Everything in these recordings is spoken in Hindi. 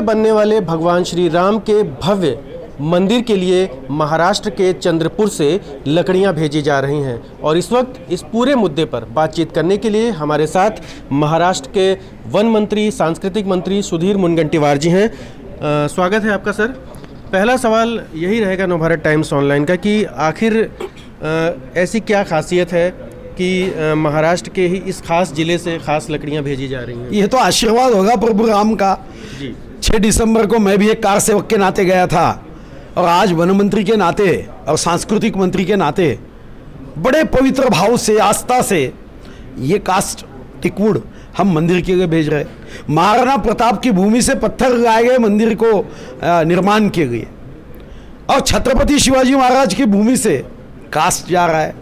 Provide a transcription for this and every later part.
बनने वाले भगवान श्री राम के भव्य मंदिर के लिए महाराष्ट्र के चंद्रपुर से लकड़ियां भेजी जा रही हैं और इस वक्त इस पूरे मुद्दे पर बातचीत करने के लिए हमारे साथ महाराष्ट्र के वन मंत्री, सांस्कृतिक मंत्री सुधीर मुनगंटीवार जी हैं। स्वागत है आपका सर। पहला सवाल यही रहेगा नवभारत टाइम्स ऑनलाइन का कि आखिर ऐसी क्या खासियत है कि महाराष्ट्र के ही इस खास जिले से खास लकड़ियां भेजी जा रही हैं? ये तो आशीर्वाद होगा प्रभु राम का जी। 6 दिसंबर को मैं भी एक कार सेवक के नाते गया था और आज वन मंत्री के नाते और सांस्कृतिक मंत्री के नाते बड़े पवित्र भाव से, आस्था से ये कास्ट टिकवुड हम मंदिर के लिए भेज रहे। महाराणा प्रताप की भूमि से पत्थर लगाए गए मंदिर को निर्माण के लिए और छत्रपति शिवाजी महाराज की भूमि से कास्ट जा रहा है।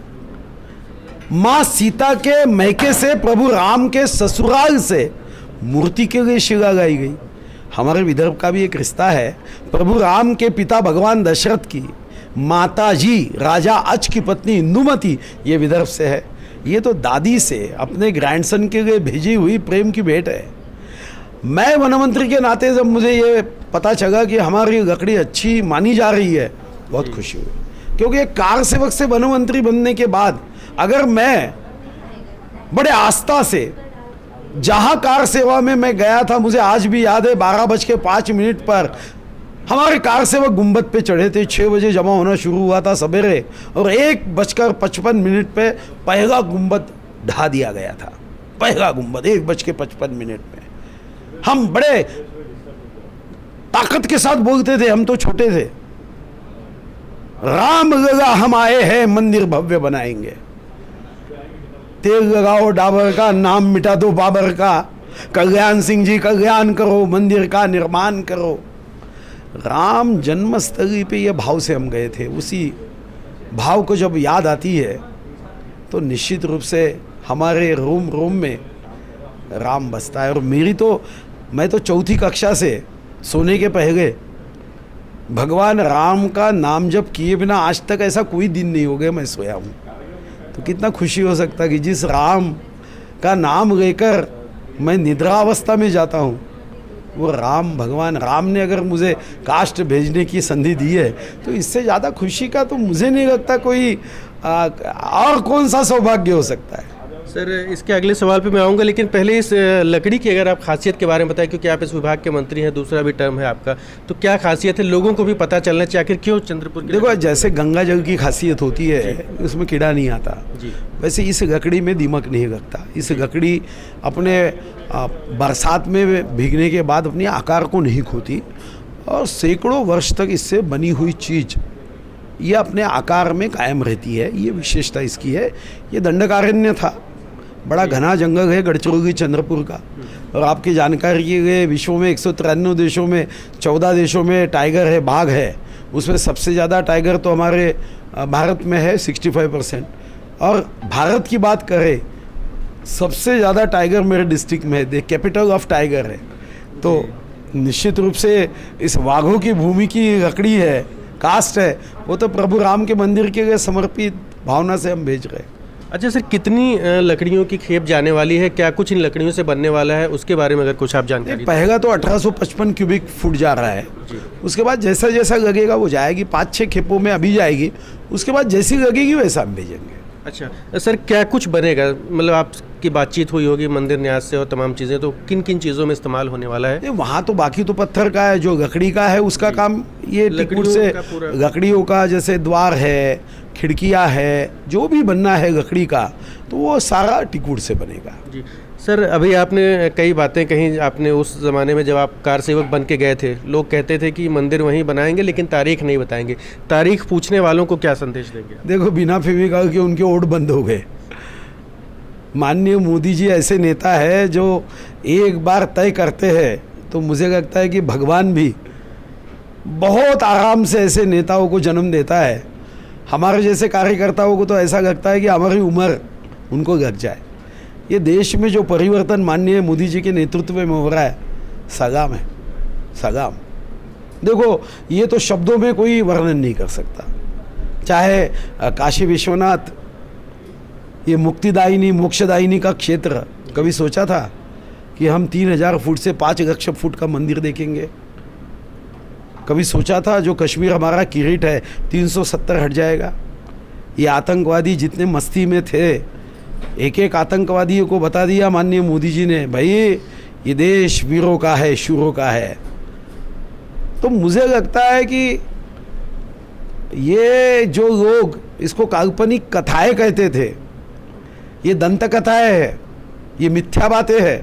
माँ सीता के मैके से, प्रभु राम के ससुराल से मूर्ति के लिए शिला गाई गई। हमारे विदर्भ का भी एक रिश्ता है। प्रभु राम के पिता भगवान दशरथ की माता जी राजा अच की पत्नी इंदुमती ये विदर्भ से है। ये तो दादी से अपने ग्रैंडसन के लिए भेजी हुई प्रेम की भेंट है। मैं वन मंत्री के नाते जब मुझे ये पता चला कि हमारी लकड़ी अच्छी मानी जा रही है, बहुत खुशी हुई। क्योंकि एक कार सेवक से वन मंत्री बनने के बाद अगर मैं बड़े आस्था से जहाँ कार सेवा में मैं गया था, मुझे आज भी याद है 12:05 पर हमारे कार सेवक गुंबद पे चढ़े थे। 6 बजे जमा होना शुरू हुआ था सवेरे और 1:55 पे पहला गुंबद ढा दिया गया था। पहला गुंबद 1:55 में। हम बड़े ताकत के साथ बोलते थे, हम तो छोटे थे। राम लगा हम आए हैं, मंदिर भव्य बनाएंगे। तेल लगाओ डाबर का, नाम मिटा दो बाबर का। कल्याण सिंह जी कल्याण करो, मंदिर का निर्माण करो। राम जन्मस्थली पे ये भाव से हम गए थे। उसी भाव को जब याद आती है तो निश्चित रूप से हमारे रोम रोम में राम बसता है। और मैं तो 4ठी कक्षा से सोने के पहले भगवान राम का नाम जप किए बिना आज तक ऐसा कोई दिन नहीं हो गया मैं सोया हूँ। तो कितना खुशी हो सकता है कि जिस राम का नाम लेकर मैं निद्रावस्था में जाता हूँ, वो राम, भगवान राम ने अगर मुझे कास्ट भेजने की संधि दी है तो इससे ज़्यादा खुशी का तो मुझे नहीं लगता कोई और कौन सा सौभाग्य हो सकता है। सर, इसके अगले सवाल पे मैं आऊँगा, लेकिन पहले इस लकड़ी की अगर आप खासियत के बारे में बताएं, क्योंकि आप इस विभाग के मंत्री हैं, दूसरा भी टर्म है आपका, तो क्या खासियत है? लोगों को भी पता चलना चाहिए आखिर क्यों चंद्रपुर की। देखो, जैसे गंगा जल की खासियत होती है, उसमें कीड़ा नहीं आता जी। वैसे इस लकड़ी में दीमक नहीं लगता। इस लकड़ी अपने बरसात में भीगने के बाद अपने आकार को नहीं खोती और सैकड़ों वर्ष तक इससे बनी हुई चीज़ ये अपने आकार में कायम रहती है। ये विशेषता इसकी है। ये दंडकारण्य था, बड़ा घना जंगल है गढ़चिरौली चंद्रपुर का। और आपकी जानकारी के लिए विश्व में 193 देशों में 14 देशों में टाइगर है, बाघ है। उसमें सबसे ज़्यादा टाइगर तो हमारे भारत में है 65%। और भारत की बात करें, सबसे ज़्यादा टाइगर मेरे डिस्ट्रिक्ट में है। कैपिटल ऑफ टाइगर है। तो निश्चित रूप से इस वाघों की भूमि की लकड़ी है, कास्ट है, वो तो प्रभु राम के मंदिर के लिए समर्पित भावना से हम भेज रहे हैं। अच्छा सर, कितनी लकड़ियों की खेप जाने वाली है? क्या कुछ इन लकड़ियों से बनने वाला है? उसके बारे में अगर कुछ आप जानकारी। पहला तो 1855 क्यूबिक फुट जा रहा है। उसके बाद जैसा जैसा लगेगा वो जाएगी। 5-6 खेपों में अभी जाएगी। उसके बाद जैसी लगेगी वैसा हम भेजेंगे। अच्छा सर, क्या कुछ बनेगा? मतलब आपकी बातचीत हुई होगी मंदिर न्यास से और तमाम चीज़ें, तो किन किन चीज़ों में इस्तेमाल होने वाला है? वहाँ तो बाकी तो पत्थर का है, जो लकड़ी का है उसका काम ये टिकवुड से, लकड़ियों का जैसे द्वार है, खिड़कियाँ है, जो भी बनना है लकड़ी का तो वो सारा टिकवुड से बनेगा जी। सर, अभी आपने कई बातें कही। आपने उस ज़माने में जब आप कार सेवक बन के गए थे, लोग कहते थे कि मंदिर वहीं बनाएंगे लेकिन तारीख नहीं बताएंगे। तारीख पूछने वालों को क्या संदेश देंगे? देखो, बिना फेविकॉल के उनके ओट बंद हो गए। माननीय मोदी जी ऐसे नेता है जो एक बार तय करते हैं तो मुझे लगता है कि भगवान भी बहुत आराम से ऐसे नेताओं को जन्म देता है। हमारे जैसे कार्यकर्ताओं को तो ऐसा लगता है कि हमारी उम्र उनको लग जाए। ये देश में जो परिवर्तन माननीय मोदी जी के नेतृत्व में हो रहा है, सलाम है, सलाम। देखो, ये तो शब्दों में कोई वर्णन नहीं कर सकता। चाहे काशी विश्वनाथ, ये मुक्तिदायिनी मोक्षदायिनी का क्षेत्र, कभी सोचा था कि हम 3000 फुट से 5 लाख फुट का मंदिर देखेंगे? कभी सोचा था जो कश्मीर हमारा किरीट है 370 हट जाएगा? ये आतंकवादी जितने मस्ती में थे, एक एक आतंकवादियों को बता दिया माननीय मोदी जी ने, भाई ये देश वीरों का है, शूरों का है। तो मुझे लगता है कि ये जो लोग इसको काल्पनिक कथाएं कहते थे, ये दंत कथाएं है, ये मिथ्या बातें हैं,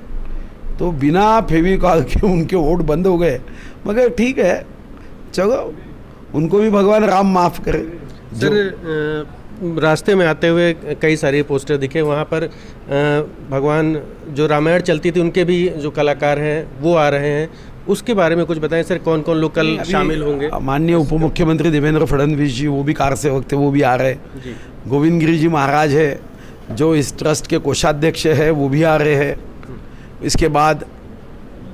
तो बिना फेविकॉल के उनके वोट बंद हो गए। मगर ठीक है, चलो उनको भी भगवान राम माफ़ करे। सर, रास्ते में आते हुए कई सारे पोस्टर दिखे, वहाँ पर भगवान जो रामायण चलती थी उनके भी जो कलाकार हैं वो आ रहे हैं, उसके बारे में कुछ बताएं सर, कौन कौन लोग कल शामिल होंगे? माननीय उप मुख्यमंत्री देवेंद्र फडणवीस जी वो भी कार सेवक थे, वो भी आ रहे हैं। गोविंद गिरी जी महाराज है जो इस ट्रस्ट के कोषाध्यक्ष है, वो भी आ रहे हैं। इसके बाद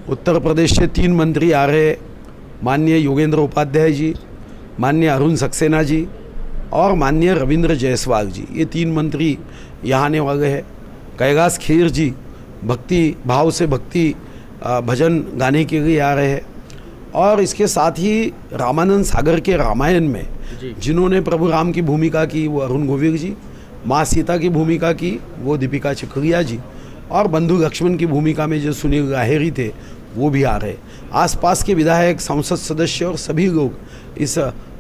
उत्तर प्रदेश से 3 मंत्री आ रहे हैं, माननीय योगेंद्र उपाध्याय जी, माननीय अरुण सक्सेना जी और माननीय रविंद्र जायसवाल जी। ये 3 मंत्री यहाँ आने वाले हैं। कैलाश खेर जी भक्ति भाव से भक्ति भजन गाने के लिए आ रहे हैं। और इसके साथ ही रामानंद सागर के रामायण में जिन्होंने प्रभु राम की भूमिका की वो अरुण गोविल जी, माँ सीता की भूमिका की वो दीपिका चिखलिया जी, और बंधु लक्ष्मण की भूमिका में जो सुनील लाहेरी थे वो भी आ रहे। आसपास के विधायक, संसद सदस्य और सभी लोग इस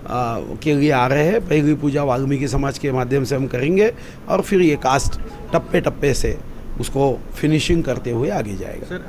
के लिए आ रहे हैं। पहली पूजा वाल्मीकि समाज के माध्यम से हम करेंगे और फिर ये कास्ट टप्पे टप्पे से उसको फिनिशिंग करते हुए आगे जाएगा। सर,